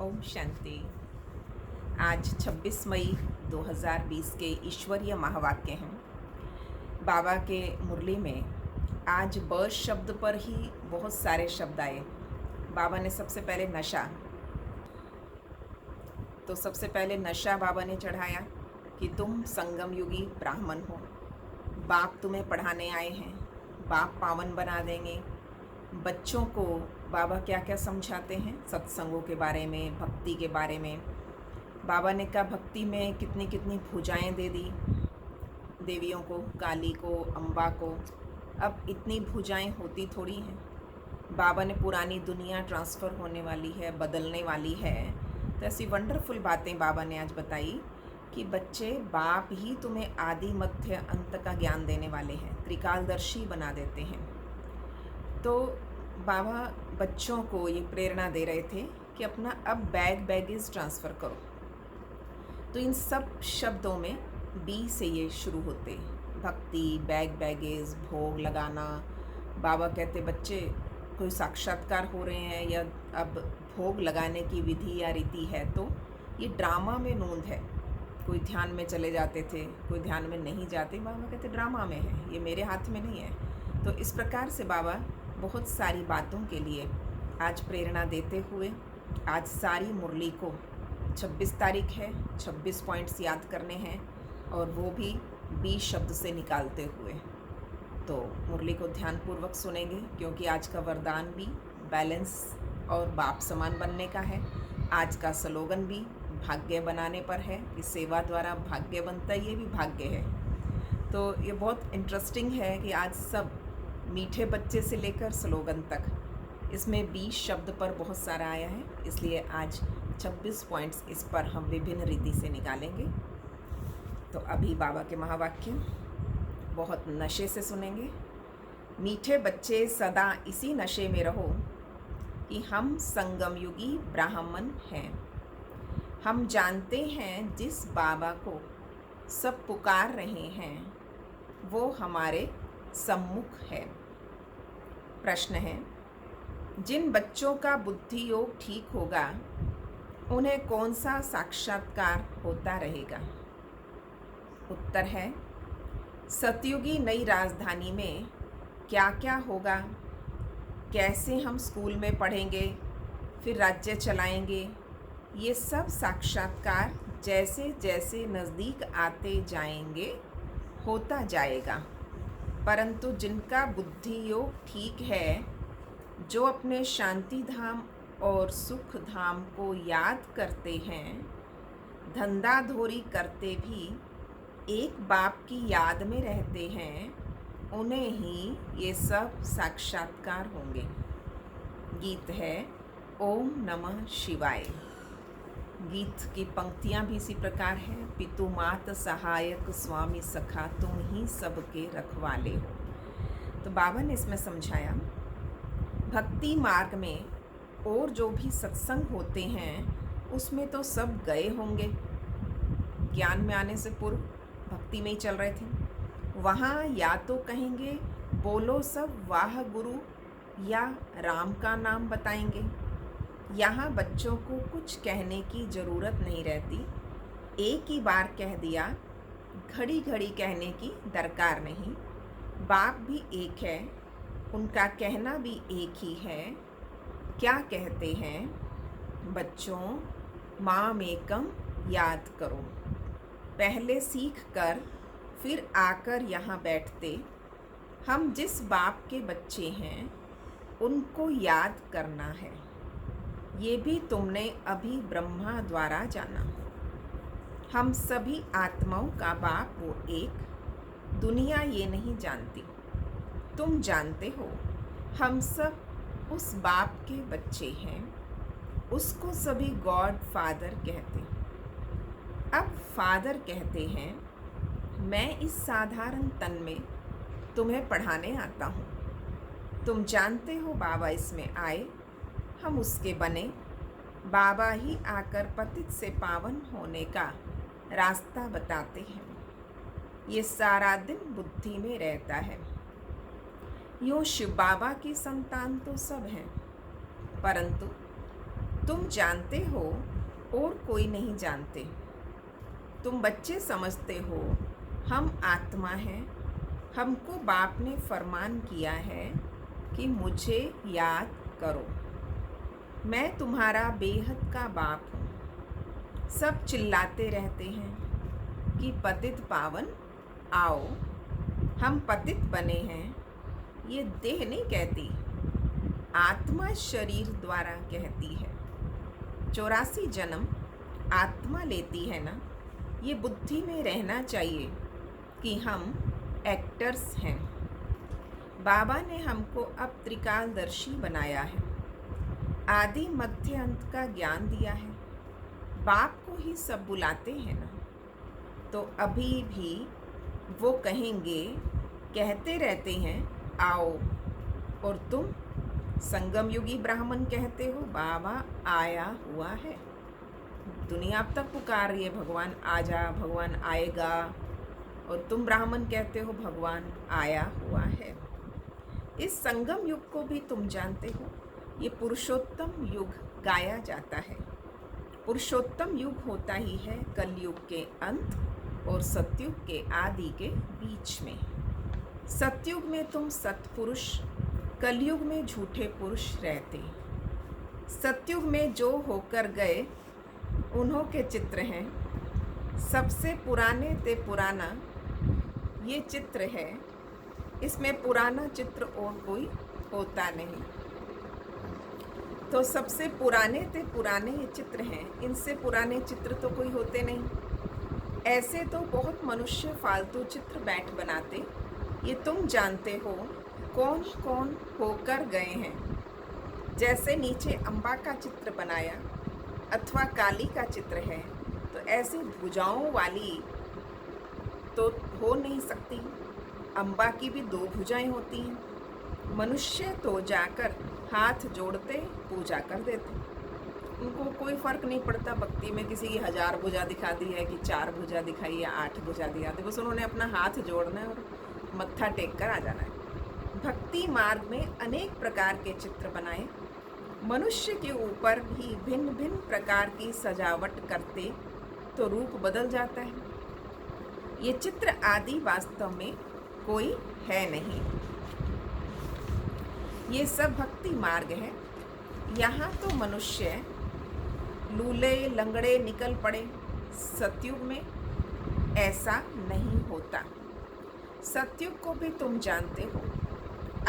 ओम शांति। आज 26 मई 2020 के ईश्वरीय महावाक्य हैं। बाबा के मुरली में आज ब शब्द पर ही बहुत सारे शब्द आए। बाबा ने सबसे पहले नशा, तो सबसे पहले नशा बाबा ने चढ़ाया कि तुम संगम युगी ब्राह्मण हो, बाप तुम्हें पढ़ाने आए हैं, बाप पावन बना देंगे। बच्चों को बाबा क्या क्या समझाते हैं, सत्संगों के बारे में, भक्ति के बारे में। बाबा ने कहा भक्ति में कितनी कितनी भुजाएं दे दी देवियों को, काली को, अम्बा को। अब इतनी भुजाएं होती थोड़ी हैं। बाबा ने पुरानी दुनिया ट्रांसफ़र होने वाली है, बदलने वाली है। तो ऐसी वंडरफुल बातें बाबा ने आज बताई कि बच्चे, बाप ही तुम्हें आदि मध्य अंत का ज्ञान देने वाले हैं, त्रिकालदर्शी बना देते हैं। तो बाबा बच्चों को ये प्रेरणा दे रहे थे कि अपना अब बैगेज ट्रांसफ़र करो। तो इन सब शब्दों में बी से ये शुरू होते, भक्ति, बैगेज, भोग लगाना। बाबा कहते बच्चे कोई साक्षात्कार हो रहे हैं या अब भोग लगाने की विधि या रीति है, तो ये ड्रामा में नूंद है। कोई ध्यान में चले जाते थे, कोई ध्यान में नहीं जाते। बाबा कहते ड्रामा में है, ये मेरे हाथ में नहीं है। तो इस प्रकार से बाबा बहुत सारी बातों के लिए आज प्रेरणा देते हुए आज सारी मुरली को 26 तारीख है, 26 पॉइंट्स याद करने हैं और वो भी बी शब्द से निकालते हुए। तो मुरली को ध्यानपूर्वक सुनेंगे क्योंकि आज का वरदान भी बैलेंस और बाप समान बनने का है। आज का स्लोगन भी भाग्य बनाने पर है कि सेवा द्वारा भाग्य बनता है, ये भी भाग्य है। तो ये बहुत इंटरेस्टिंग है कि आज सब मीठे बच्चे से लेकर स्लोगन तक इसमें 20 शब्द पर बहुत सारा आया है, इसलिए आज 26 पॉइंट्स इस पर हम विभिन्न रीति से निकालेंगे। तो अभी बाबा के महावाक्य बहुत नशे से सुनेंगे। मीठे बच्चे सदा इसी नशे में रहो कि हम संगम युगी ब्राह्मण हैं। हम जानते हैं जिस बाबा को सब पुकार रहे हैं वो हमारे सम्मुख है। प्रश्न है, जिन बच्चों का बुद्धि योग ठीक होगा उन्हें कौन सा साक्षात्कार होता रहेगा? उत्तर है, सतयुगी नई राजधानी में क्या क्या होगा, कैसे हम स्कूल में पढ़ेंगे, फिर राज्य चलाएंगे, ये सब साक्षात्कार जैसे जैसे नज़दीक आते जाएंगे होता जाएगा। परंतु जिनका बुद्धि योग ठीक है, जो अपने शांति धाम और सुख धाम को याद करते हैं, धंधाधोरी करते भी एक बाप की याद में रहते हैं, उन्हें ही ये सब साक्षात्कार होंगे। गीत है ओम नमः शिवाय। गीत की पंक्तियाँ भी इसी प्रकार हैं, पितु मात सहायक स्वामी सखा तुम ही सबके रखवाले हो। तो बाबा ने इसमें समझाया, भक्ति मार्ग में और जो भी सत्संग होते हैं उसमें तो सब गए होंगे, ज्ञान में आने से पूर्व भक्ति में ही चल रहे थे। वहाँ या तो कहेंगे बोलो सब वाह गुरु या राम का नाम बताएंगे। यहाँ बच्चों को कुछ कहने की ज़रूरत नहीं रहती, एक ही बार कह दिया, घड़ी घड़ी कहने की दरकार नहीं। बाप भी एक है, उनका कहना भी एक ही है। क्या कहते हैं? बच्चों, माम एकम याद करो। पहले सीख कर फिर आकर यहाँ बैठते। हम जिस बाप के बच्चे हैं उनको याद करना है। ये भी तुमने अभी ब्रह्मा द्वारा जाना। हम सभी आत्माओं का बाप वो एक, दुनिया ये नहीं जानती, तुम जानते हो। हम सब उस बाप के बच्चे हैं, उसको सभी गॉड फादर कहते। अब फादर कहते हैं, मैं इस साधारण तन में तुम्हें पढ़ाने आता हूँ। तुम जानते हो बाबा इसमें आए, हम उसके बने। बाबा ही आकर पतित से पावन होने का रास्ता बताते हैं। ये सारा दिन बुद्धि में रहता है। यूँ शिव बाबा की संतान तो सब हैं, परंतु तुम जानते हो और कोई नहीं जानते। तुम बच्चे समझते हो हम आत्मा हैं। हमको बाप ने फरमान किया है कि मुझे याद करो। मैं तुम्हारा बेहद का बाप हूँ। सब चिल्लाते रहते हैं कि पतित पावन आओ। हम पतित बने हैं, ये देह नहीं कहती, आत्मा शरीर द्वारा कहती है। 84 जन्म आत्मा लेती है ना, ये बुद्धि में रहना चाहिए कि हम एक्टर्स हैं। बाबा ने हमको अब त्रिकालदर्शी बनाया है, आदि मध्य अंत का ज्ञान दिया है। बाप को ही सब बुलाते हैं ना, तो अभी भी वो कहेंगे, कहते रहते हैं आओ, और तुम संगम युगी ब्राह्मण कहते हो बाबा आया हुआ है। दुनिया अब तक पुकार रही है भगवान आजा, भगवान आएगा, और तुम ब्राह्मण कहते हो भगवान आया हुआ है। इस संगम युग को भी तुम जानते हो, ये पुरुषोत्तम युग गाया जाता है। पुरुषोत्तम युग होता ही है कलयुग के अंत और सतयुग के आदि के बीच में। सतयुग में तुम सत्पुरुष, कलयुग में झूठे पुरुष रहते। सतयुग में जो होकर गए उन्हों के चित्र हैं। सबसे पुराने ते पुराना ये चित्र है, इसमें पुराना चित्र और कोई होता नहीं। तो सबसे पुराने ते पुराने ये चित्र हैं, इनसे पुराने चित्र तो कोई होते नहीं। ऐसे तो बहुत मनुष्य फालतू चित्र बैठ बनाते, ये तुम जानते हो कौन कौन होकर गए हैं। जैसे नीचे अम्बा का चित्र बनाया अथवा काली का चित्र है, तो ऐसी भुजाओं वाली तो हो नहीं सकती। अम्बा की भी 2 भुजाएं होती हैं। मनुष्य तो जाकर हाथ जोड़ते पूजा कर देते, उनको कोई फ़र्क नहीं पड़ता भक्ति में किसी की 1000 भुजा दिखा दी है कि 4 भुजा दिखाई है, 8 भुजा दिखा दी, बस उन्होंने अपना हाथ जोड़ना है और मत्था टेक कर आ जाना है। भक्ति मार्ग में अनेक प्रकार के चित्र बनाए, मनुष्य के ऊपर भी भिन्न भिन्न प्रकार की सजावट करते तो रूप बदल जाता है। ये चित्र आदि वास्तव में कोई है नहीं, ये सब भक्ति मार्ग है। यहाँ तो मनुष्य लूले लंगड़े निकल पड़े। सतयुग में ऐसा नहीं होता। सतयुग को भी तुम जानते हो,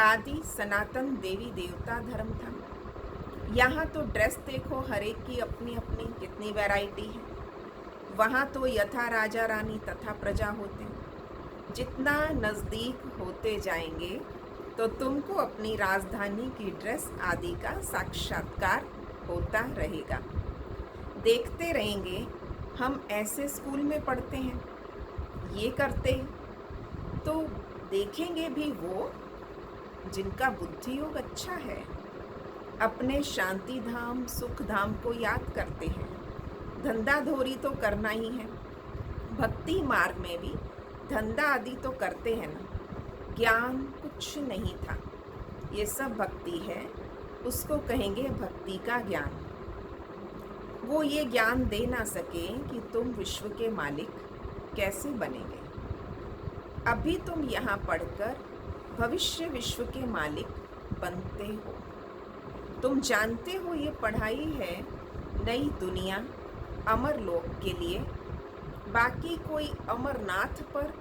आदि सनातन देवी देवता धर्म था। यहाँ तो ड्रेस देखो, हर एक की अपनी अपनी कितनी वैरायटी है। वहाँ तो यथा राजा रानी तथा प्रजा होते। जितना नज़दीक होते जाएंगे तो तुमको अपनी राजधानी की ड्रेस आदि का साक्षात्कार होता रहेगा। देखते रहेंगे हम ऐसे स्कूल में पढ़ते हैं, ये करते, तो देखेंगे भी वो जिनका बुद्धि योग अच्छा है, अपने शांति धाम सुख धाम को याद करते हैं। धंधा धोरी तो करना ही है, भक्ति मार्ग में भी धंधा आदि तो करते हैं ना। ज्ञान कुछ नहीं था, ये सब भक्ति है, उसको कहेंगे भक्ति का ज्ञान। वो ये ज्ञान दे ना सके कि तुम विश्व के मालिक कैसे बनेंगे। अभी तुम यहाँ पढ़कर भविष्य विश्व के मालिक बनते हो। तुम जानते हो ये पढ़ाई है नई दुनिया अमर लोक के लिए। बाकी कोई अमरनाथ पर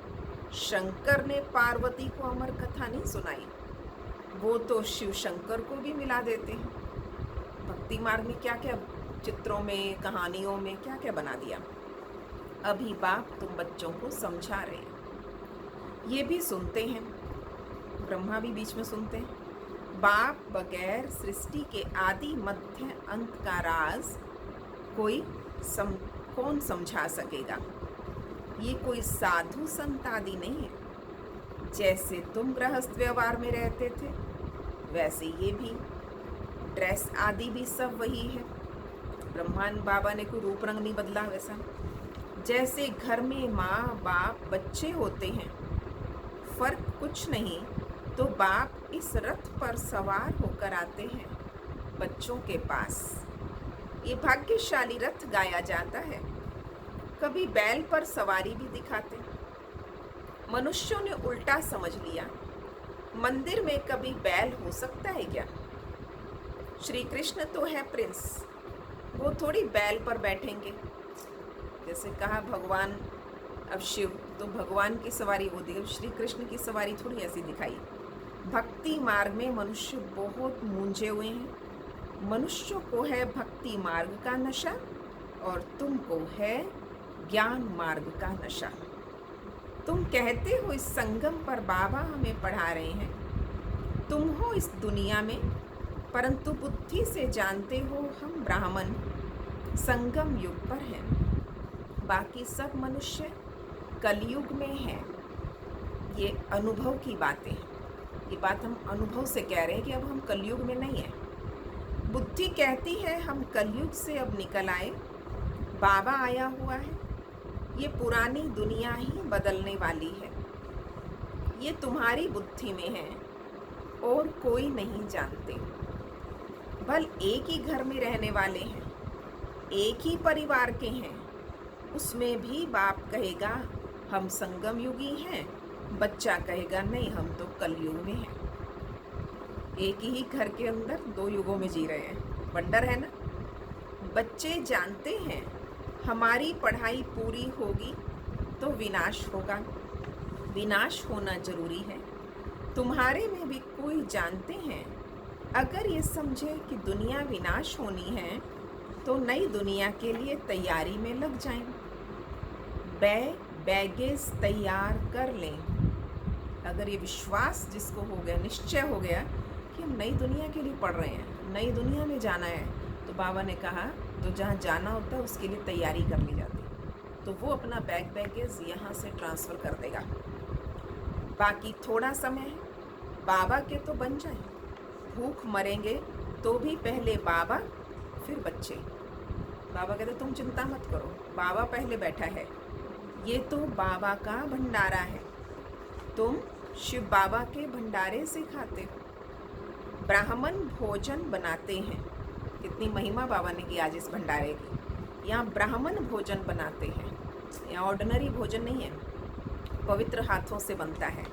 शंकर ने पार्वती को अमर कथा नहीं सुनाई, वो तो शिव शंकर को भी मिला देते हैं। भक्ति मार्ग में क्या क्या चित्रों में कहानियों में क्या क्या बना दिया। अभी बाप तुम बच्चों को समझा रहे हैं, ये भी सुनते हैं, ब्रह्मा भी बीच में सुनते हैं। बाप बगैर सृष्टि के आदि मध्य अंत का राज कौन समझा सकेगा। ये कोई साधु संत आदि नहीं है। जैसे तुम गृहस्थ व्यवहार में रहते थे वैसे ये भी, ड्रेस आदि भी सब वही है। ब्रह्मांड बाबा ने कोई रूप रंग नहीं बदला। वैसा जैसे घर में माँ बाप बच्चे होते हैं, फर्क कुछ नहीं। तो बाप इस रथ पर सवार होकर आते हैं बच्चों के पास। ये भाग्यशाली रथ गाया जाता है। कभी बैल पर सवारी भी दिखाते। मनुष्यों ने उल्टा समझ लिया, मंदिर में कभी बैल हो सकता है क्या? श्री कृष्ण तो है प्रिंस, वो थोड़ी बैल पर बैठेंगे। जैसे कहा भगवान अब शिव, तो भगवान की सवारी वो दी, अब श्री कृष्ण की सवारी थोड़ी ऐसी दिखाई। भक्ति मार्ग में मनुष्य बहुत मूंझे हुए हैं। मनुष्यों को है भक्ति मार्ग का नशा और तुमको है ज्ञान मार्ग का नशा। तुम कहते हो इस संगम पर बाबा हमें पढ़ा रहे हैं, तुम हो इस दुनिया में, परंतु बुद्धि से जानते हो हम ब्राह्मण संगम युग पर हैं। बाकी सब मनुष्य कलयुग में हैं। ये अनुभव की बातें हैं, ये बात हम अनुभव से कह रहे हैं कि अब हम कलयुग में नहीं हैं। बुद्धि कहती है हम कलयुग से अब निकल आए, बाबा आया हुआ है, ये पुरानी दुनिया ही बदलने वाली है। ये तुम्हारी बुद्धि में है और कोई नहीं जानते। भल एक ही घर में रहने वाले हैं, एक ही परिवार के हैं, उसमें भी बाप कहेगा हम संगम युगी हैं, बच्चा कहेगा नहीं हम तो कलयुग में हैं। एक ही घर के अंदर दो युगों में जी रहे हैं, वंडर है ना। बच्चे जानते हैं हमारी पढ़ाई पूरी होगी तो विनाश होगा, विनाश होना जरूरी है। तुम्हारे में भी कोई जानते हैं अगर ये समझे कि दुनिया विनाश होनी है तो नई दुनिया के लिए तैयारी में लग जाएं। बैगेज तैयार कर लें। अगर ये विश्वास जिसको हो गया, निश्चय हो गया कि हम नई दुनिया के लिए पढ़ रहे हैं, नई दुनिया में जाना है, तो बाबा ने कहा तो जहाँ जाना होता है उसके लिए तैयारी कर ली जाती, तो वो अपना बैगेज यहाँ से ट्रांसफ़र कर देगा। बाकी थोड़ा समय है, बाबा के तो बन जाए। भूख मरेंगे तो भी पहले बाबा फिर बच्चे। बाबा कहते तुम चिंता मत करो, बाबा पहले बैठा है, ये तो बाबा का भंडारा है, तुम शिव बाबा के भंडारे से खाते हो। ब्राह्मण भोजन बनाते हैं, कितनी महिमा बाबा ने की आज इस भंडारे की। यहाँ ब्राह्मण भोजन बनाते हैं, यहाँ ऑर्डिनरी भोजन नहीं है, पवित्र हाथों से बनता है,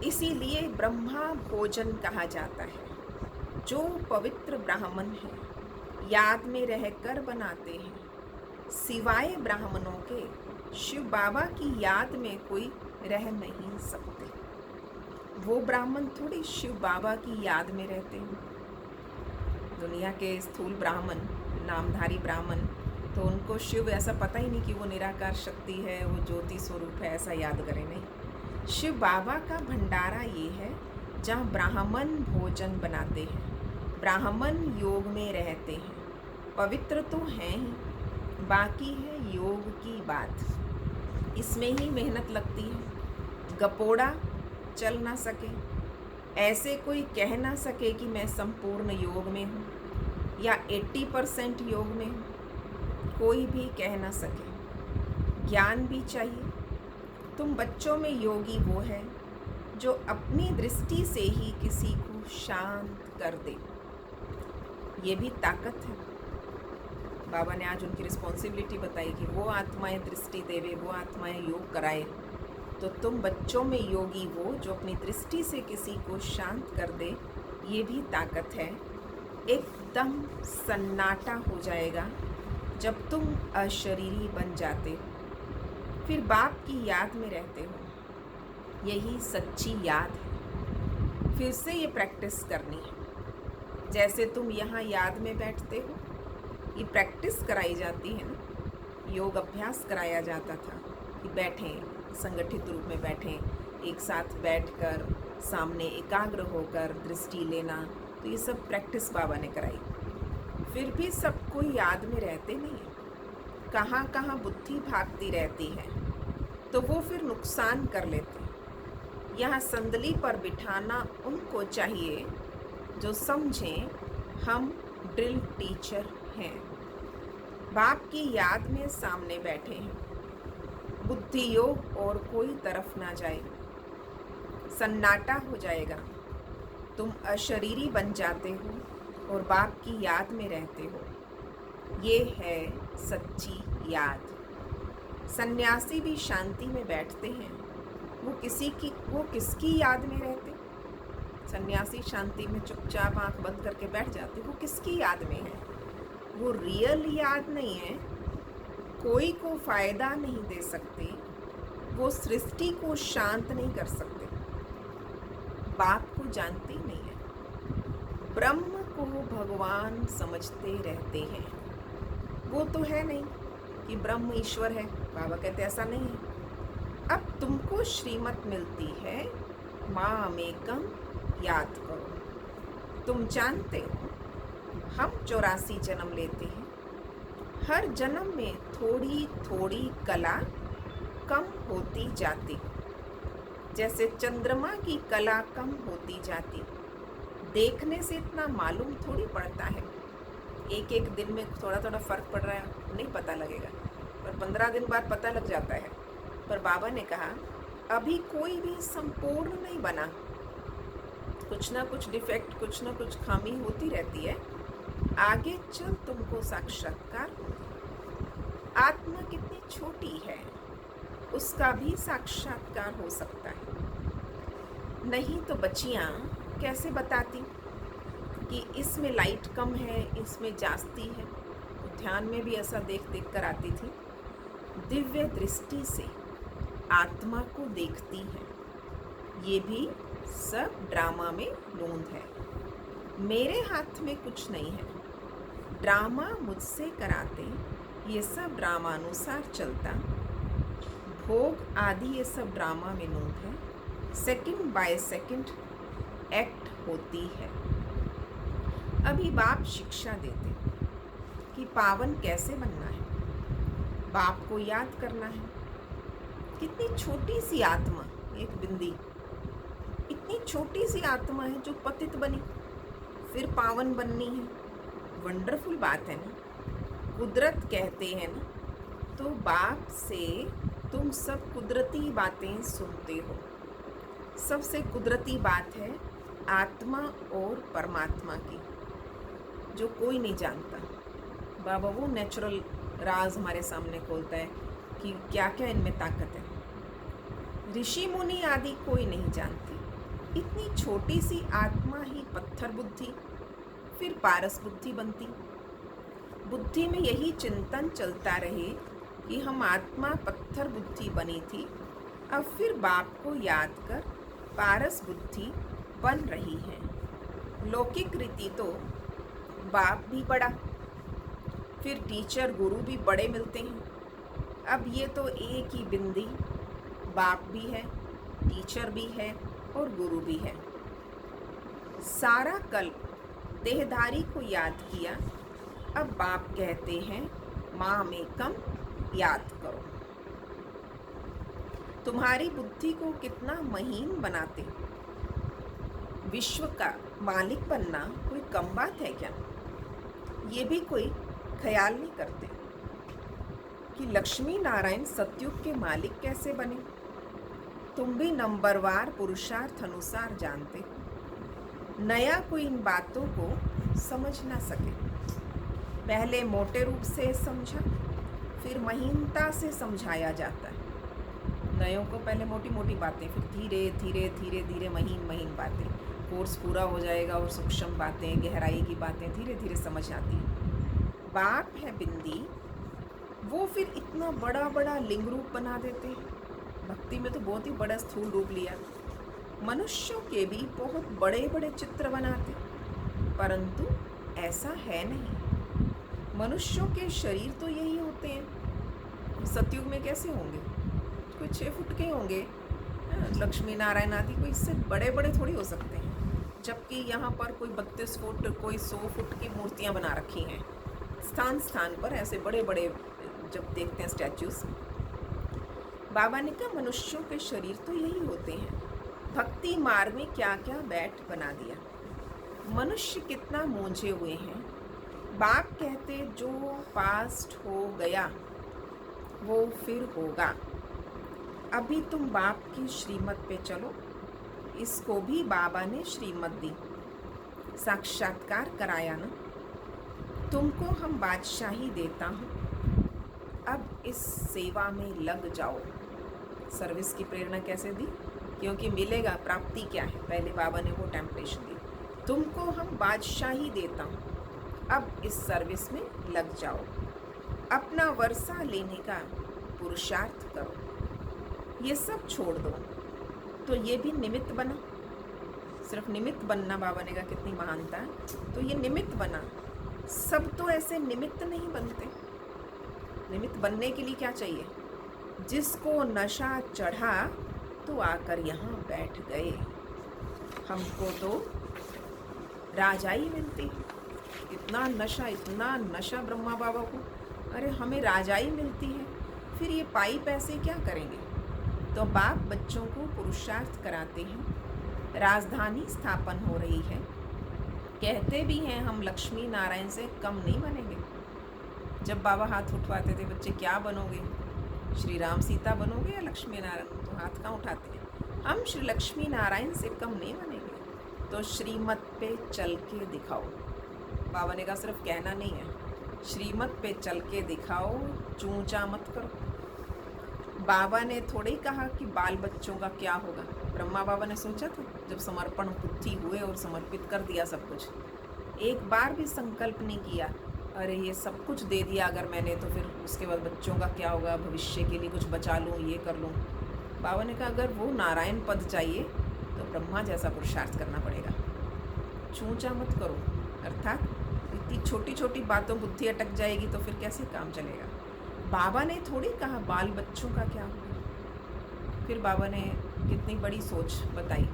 इसीलिए ब्रह्मा भोजन कहा जाता है। जो पवित्र ब्राह्मण है याद में रहकर बनाते हैं, सिवाय ब्राह्मणों के शिव बाबा की याद में कोई रह नहीं सकते। वो ब्राह्मण थोड़ी शिव बाबा की याद में रहते हैं। दुनिया के स्थूल ब्राह्मण, नामधारी ब्राह्मण, तो उनको शिव ऐसा पता ही नहीं कि वो निराकार शक्ति है, वो ज्योति स्वरूप है, ऐसा याद करें नहीं। शिव बाबा का भंडारा ये है जहाँ ब्राह्मण भोजन बनाते हैं, ब्राह्मण योग में रहते हैं, पवित्र तो हैं ही, बाकी है योग की बात। इसमें ही मेहनत लगती है। गपोड़ा चल ना सके, ऐसे कोई कह ना सके कि मैं संपूर्ण योग में हूँ या 80% योग में हूँ, कोई भी कह ना सके। ज्ञान भी चाहिए। तुम बच्चों में योगी वो है जो अपनी दृष्टि से ही किसी को शांत कर दे, ये भी ताकत है। बाबा ने आज उनकी रिस्पॉन्सिबिलिटी बताई कि वो आत्माएं दृष्टि देवे, वो आत्माएं योग कराए। तो तुम बच्चों में योगी वो जो अपनी दृष्टि से किसी को शांत कर दे, ये भी ताकत है। एकदम सन्नाटा हो जाएगा जब तुम अशरीरी बन जाते हो, फिर बाप की याद में रहते हो, यही सच्ची याद है। फिर से ये प्रैक्टिस करनी है। जैसे तुम यहाँ याद में बैठते हो, ये प्रैक्टिस कराई जाती है ना, योग अभ्यास कराया जाता था कि बैठें, संगठित रूप में बैठें, एक साथ बैठकर सामने एकाग्र होकर दृष्टि लेना, तो ये सब प्रैक्टिस बाबा ने कराई। फिर भी सबको याद में रहते नहीं हैं, कहाँ कहाँ बुद्धि भागती रहती है, तो वो फिर नुकसान कर लेते हैं। यहाँ संदली पर बिठाना उनको चाहिए जो समझें हम ड्रिल टीचर हैं, बाप की याद में सामने बैठे हैं, बुद्धि योग और कोई तरफ ना जाए, सन्नाटा हो जाएगा, तुम अशरीरी बन जाते हो और बाप की याद में रहते हो। ये है सच्ची याद। सन्यासी भी शांति में बैठते हैं, वो किसकी याद में रहते? सन्यासी शांति में चुपचाप आंख बंद करके बैठ जाते, वो किसकी याद में है? वो रियल याद नहीं है, कोई को फायदा नहीं दे सकते, वो सृष्टि को शांत नहीं कर सकते, बाप को जानते नहीं है, ब्रह्म को भगवान समझते रहते हैं। वो तो है नहीं कि ब्रह्म ईश्वर है, बाबा कहते ऐसा नहीं है। अब तुमको श्रीमत मिलती है, मामेकम याद करो। तुम जानते हो हम 84 जन्म लेते हैं, हर जन्म में थोड़ी थोड़ी कला कम होती जाती, जैसे चंद्रमा की कला कम होती जाती। देखने से इतना मालूम थोड़ी पड़ता है, एक एक दिन में थोड़ा थोड़ा फर्क पड़ रहा है नहीं पता लगेगा, पर 15 दिन बाद पता लग जाता है। पर बाबा ने कहा अभी कोई भी संपूर्ण नहीं बना, कुछ ना कुछ डिफेक्ट, कुछ ना कुछ खामी होती रहती है। आगे चल तुमको साक्षात्कार होगा। आत्मा कितनी छोटी है, उसका भी साक्षात्कार हो सकता है। नहीं तो बच्चियाँ कैसे बताती कि इसमें लाइट कम है, इसमें जास्ती है। तो ध्यान में भी ऐसा देख देख कर आती थी। दिव्य दृष्टि से आत्मा को देखती है। ये भी सब ड्रामा में नोंद है। मेरे हाथ में कुछ नहीं है, ड्रामा मुझसे कराते, ये सब ड्रामा अनुसार चलता। भोग आदि ये सब ड्रामा में नोंद है। सेकंड बाय सेकंड एक्ट होती है। अभी बाप शिक्षा देते कि पावन कैसे बनना है, बाप को याद करना है। कितनी छोटी सी आत्मा, एक बिंदी, इतनी छोटी सी आत्मा है जो पतित बनी, फिर पावन बननी है। वंडरफुल बात है ना, कुदरत कहते हैं ना। तो बाप से तुम सब कुदरती बातें सुनते हो। सबसे कुदरती बात है आत्मा और परमात्मा की, जो कोई नहीं जानता। बाबा वो नेचुरल राज हमारे सामने खोलता है कि क्या क्या इनमें ताकत है। ऋषि मुनि आदि कोई नहीं जानती। इतनी छोटी सी आत्मा ही पत्थर बुद्धि, फिर पारस बुद्धि बनती। बुद्धि में यही चिंतन चलता रहे कि हम आत्मा पत्थर बुद्धि बनी थी, अब फिर बाप को याद कर पारस बुद्धि बन रही है। लौकिक रीति तो बाप भी बड़ा, फिर टीचर गुरु भी बड़े मिलते हैं। अब ये तो एक ही बिंदी, बाप भी है, टीचर भी है और गुरु भी है। सारा कल्प देहधारी को याद किया, अब बाप कहते हैं मामेकम याद करो। तुम्हारी बुद्धि को कितना महीन बनाते। विश्व का मालिक बनना कोई कम बात है क्या? ये भी कोई ख्याल नहीं करते कि लक्ष्मी नारायण सतयुग के मालिक कैसे बने। तुम भी नंबरवार पुरुषार्थ अनुसार जानते, नया कोई इन बातों को समझ ना सके। पहले मोटे रूप से समझा, फिर महीनता से समझाया जाता है। नयों को पहले मोटी मोटी बातें, फिर धीरे धीरे धीरे धीरे महीन महीन बातें। कोर्स पूरा हो जाएगा और सूक्ष्म बातें, गहराई की बातें धीरे धीरे समझ आती हैं। बाप है बिंदी, वो फिर इतना बड़ा बड़ा लिंग रूप बना देते हैं। भक्ति में तो बहुत ही बड़ा स्थूल रूप लिया। मनुष्यों के भी बहुत बड़े बड़े चित्र बनाते, परंतु ऐसा है नहीं। मनुष्यों के शरीर तो यही होते हैं। सतयुग में कैसे होंगे? कोई 6 फुट के होंगे, लक्ष्मी नारायण आदि कोई इससे बड़े बड़े थोड़ी हो सकते हैं। जबकि यहाँ पर कोई 32 फुट, कोई 100 फुट की मूर्तियाँ बना रखी हैं। स्थान स्थान पर ऐसे बड़े बड़े जब देखते हैं स्टैचूज। बाबा ने कहा मनुष्यों के शरीर तो यही होते हैं। भक्ति मार्ग में क्या क्या बैठ बना दिया। मनुष्य कितना मूंझे हुए हैं। बाप कहते जो पास्ट हो गया वो फिर होगा। अभी तुम बाप की श्रीमत पे चलो। इसको भी बाबा ने श्रीमत दी, साक्षात्कार कराया ना। तुमको हम बादशाही देता हूँ, अब इस सेवा में लग जाओ। सर्विस की प्रेरणा कैसे दी? क्योंकि मिलेगा, प्राप्ति क्या है, पहले बाबा ने वो टेम्पटेशन दी। तुमको हम बादशाही देता हूँ, अब इस सर्विस में लग जाओ, अपना वर्षा लेने का पुरुषार्थ करो, ये सब छोड़ दो। तो ये भी निमित्त बना, सिर्फ निमित्त बनना, बाबा ने कहा कितनी महानता है, तो ये निमित्त बना। सब तो ऐसे निमित्त नहीं बनते। निमित्त बनने के लिए क्या चाहिए? जिसको नशा चढ़ा तो आकर यहाँ बैठ गए। हमको तो राजाई मिलती है, इतना नशा ब्रह्मा बाबा को, अरे हमें राजाई मिलती है, फिर ये पाई पैसे क्या करेंगे? तो बाप बच्चों को पुरुषार्थ कराते हैं, राजधानी स्थापन हो रही है, कहते भी हैं हम लक्ष्मी नारायण से कम नहीं बनेंगे। जब बाबा हाथ उठवाते थे, बच्चे क्या बनोगे, श्री राम सीता बनोगे या लक्ष्मी नारायण? तो हाथ कहाँ उठाते हैं, हम श्री लक्ष्मी नारायण से कम नहीं बनेंगे। तो श्रीमत पे चल के दिखाओ। बाबा ने कहा सिर्फ कहना नहीं है, श्रीमत पे चल के दिखाओ, चूंचा मत करो। बाबा ने थोड़े ही कहा कि बाल बच्चों का क्या होगा। ब्रह्मा बाबा ने सोचा था जब समर्पण बुद्धि हुए और समर्पित कर दिया सब कुछ, एक बार भी संकल्प नहीं किया अरे ये सब कुछ दे दिया अगर मैंने, तो फिर उसके बाद बच्चों का क्या होगा, भविष्य के लिए कुछ बचा लूँ, ये कर लूँ। बाबा ने कहा अगर वो नारायण पद चाहिए तो ब्रह्मा जैसा पुरुषार्थ करना पड़ेगा। चूंचा मत करो, अर्थात इतनी छोटी छोटी बातों बुद्धि अटक जाएगी तो फिर कैसे काम चलेगा। बाबा ने थोड़ी कहा बाल बच्चों का क्या होगा। फिर बाबा ने कितनी बड़ी सोच बताई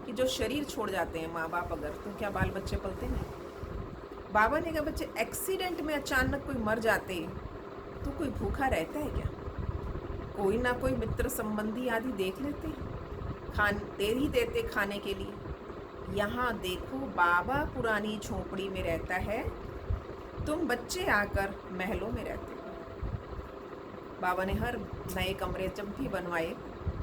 कि जो शरीर छोड़ जाते हैं माँ बाप अगर, तो क्या बाल बच्चे पलते नहीं? बाबा ने कहा बच्चे एक्सीडेंट में अचानक कोई मर जाते तो कोई भूखा रहता है क्या? कोई ना कोई मित्र संबंधी आदि देख लेते हैं, दे ही देते खाने के लिए। यहाँ देखो बाबा पुरानी झोपड़ी में रहता है, तुम बच्चे आकर महलों में रहते हो। बाबा ने हर नए कमरे जब भी बनवाए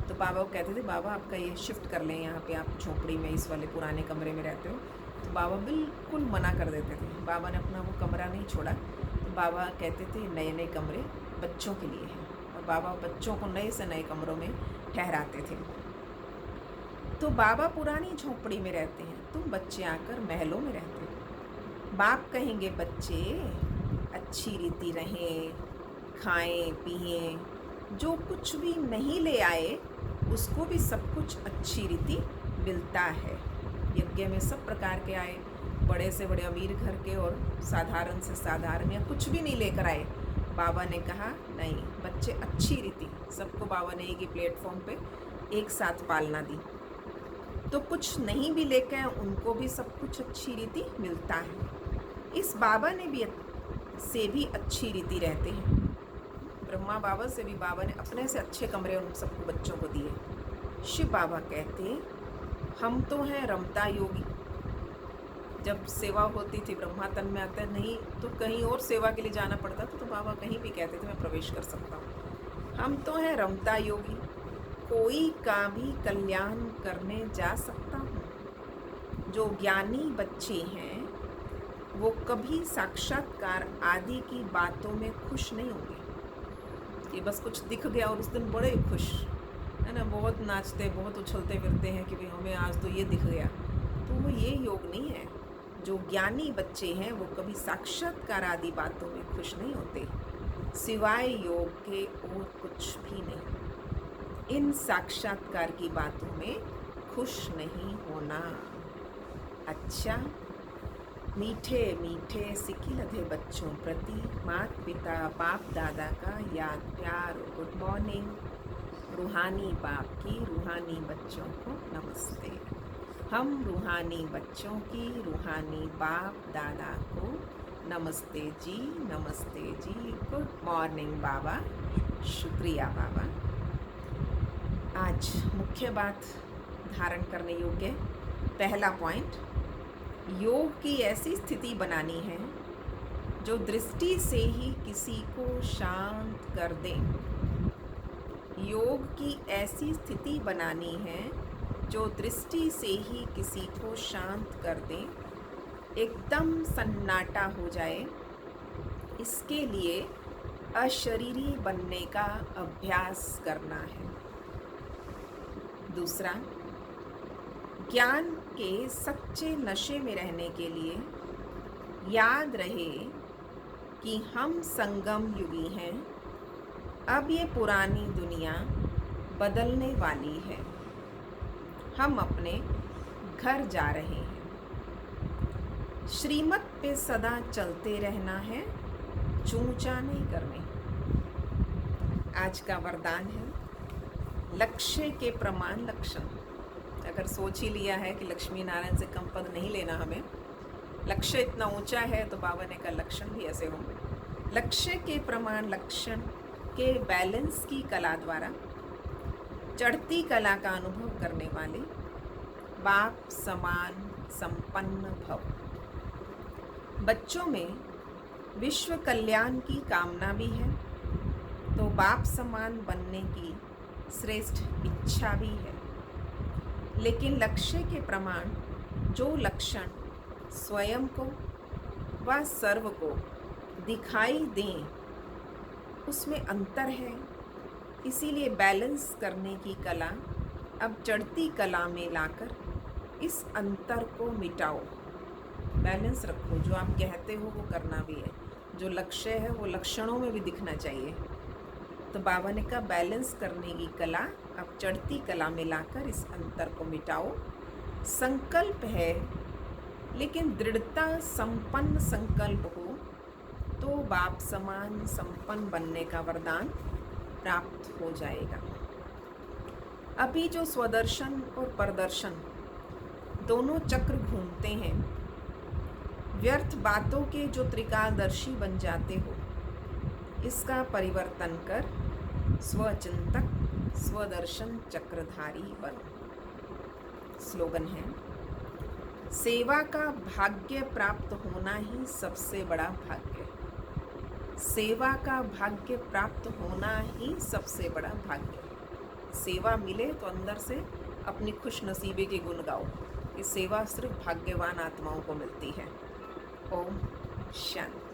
तो बाबा को कहते थे बाबा आपका ये शिफ्ट कर लें, यहाँ पे आप झोपड़ी में इस वाले पुराने कमरे में रहते हो। तो बाबा बिल्कुल मना कर देते थे। बाबा ने अपना वो कमरा नहीं छोड़ा। तो बाबा कहते थे नए नए कमरे बच्चों के लिए हैं, और बाबा बच्चों को नए से नए कमरों में ठहराते थे। तो बाबा पुरानी झोपड़ी में रहते हैं, तुम बच्चे आकर महलों में रहते हो। बाप कहेंगे बच्चे अच्छी रीति रहें, खाएं पिएं, जो कुछ भी नहीं ले आए उसको भी सब कुछ अच्छी रीति मिलता है। यज्ञ में सब प्रकार के आए, बड़े से बड़े अमीर घर के और साधारण से साधारण, या कुछ भी नहीं लेकर आए। बाबा ने कहा नहीं बच्चे अच्छी रीति, सबको बाबा ने एक ही प्लेटफॉर्म पे एक साथ पालना दी। तो कुछ नहीं भी लेकर आए उनको भी सब कुछ अच्छी रीति मिलता है। इस बाबा ने भी से भी अच्छी रीति रहते हैं। ब्रह्मा बाबा से भी बाबा ने अपने से अच्छे कमरे उन सबको बच्चों को दिए। शिव बाबा कहते हम तो हैं रमता योगी। जब सेवा होती थी ब्रह्मा तन में आते नहीं तो कहीं और सेवा के लिए जाना पड़ता था, तो बाबा कहीं भी कहते थे मैं प्रवेश कर सकता हूँ। हम तो हैं रमता योगी, कोई का भी कल्याण करने जा सकता हूँ। जो ज्ञानी बच्चे हैं वो कभी साक्षात्कार आदि की बातों में खुश नहीं होंगे कि बस कुछ दिख गया और उस दिन बड़े खुश है ना, बहुत नाचते बहुत उछलते फिरते हैं कि भाई हमें आज तो ये दिख गया। तो वो ये योग नहीं है। जो ज्ञानी बच्चे हैं वो कभी साक्षात्कार आदि बातों में खुश नहीं होते, सिवाय योग के और कुछ भी नहीं। इन साक्षात्कार की बातों में खुश नहीं होना। अच्छा, मीठे मीठे सिक्की लधे बच्चों प्रति माता पिता बाप दादा का याद प्यार और गुड मॉर्निंग। रूहानी बाप की रूहानी बच्चों को नमस्ते। हम रूहानी बच्चों की रूहानी बाप दादा को नमस्ते जी, नमस्ते जी, गुड मॉर्निंग बाबा, शुक्रिया बाबा। आज मुख्य बात धारण करने योग्य पहला पॉइंट, योग की ऐसी स्थिति बनानी है जो दृष्टि से ही किसी को शांत कर दे। योग की ऐसी स्थिति बनानी है जो दृष्टि से ही किसी को शांत कर दे। एकदम सन्नाटा हो जाए, इसके लिए अशरीरी बनने का अभ्यास करना है। दूसरा, ज्ञान के सच्चे नशे में रहने के लिए याद रहे कि हम संगम युगी हैं। अब ये पुरानी दुनिया बदलने वाली है। हम अपने घर जा रहे हैं। श्रीमत पे सदा चलते रहना है, चूचा नहीं करने। आज का वरदान है लक्ष्य के प्रमाण लक्षण। अगर सोच ही लिया है कि लक्ष्मी नारायण से कम पद नहीं लेना हमें, लक्ष्य इतना ऊंचा है तो बाबा ने कहा लक्षण भी ऐसे होंगे। लक्ष्य के प्रमाण लक्षण के बैलेंस की कला द्वारा चढ़ती कला का अनुभव करने वाले बाप समान संपन्न भव। बच्चों में विश्व कल्याण की कामना भी है तो बाप समान बनने की श्रेष्ठ इच्छा भी है। लेकिन लक्ष्य के प्रमाण जो लक्षण स्वयं को व सर्व को दिखाई दें, उसमें अंतर है। इसीलिए बैलेंस करने की कला अब चढ़ती कला में लाकर इस अंतर को मिटाओ। बैलेंस रखो, जो आप कहते हो वो करना भी है, जो लक्ष्य है वो लक्षणों में भी दिखना चाहिए। तो बाबा ने कहा बैलेंस करने की कला अब चढ़ती कला में लाकर इस अंतर को मिटाओ। संकल्प है, लेकिन दृढ़ता संपन्न संकल्प हो तो बाप समान संपन्न बनने का वरदान प्राप्त हो जाएगा। अभी जो स्वदर्शन और परदर्शन दोनों चक्र घूमते हैं, व्यर्थ बातों के जो त्रिकालदर्शी बन जाते हो, इसका परिवर्तन कर स्वचिंतक स्वदर्शन चक्रधारी बनो। स्लोगन है सेवा का भाग्य प्राप्त होना ही सबसे बड़ा भाग्य। सेवा का भाग्य प्राप्त होना ही सबसे बड़ा भाग्य। सेवा मिले तो अंदर से अपनी खुश नसीबे के गुण गाओ। ये सेवा सिर्फ भाग्यवान आत्माओं को मिलती है। ओम शांति।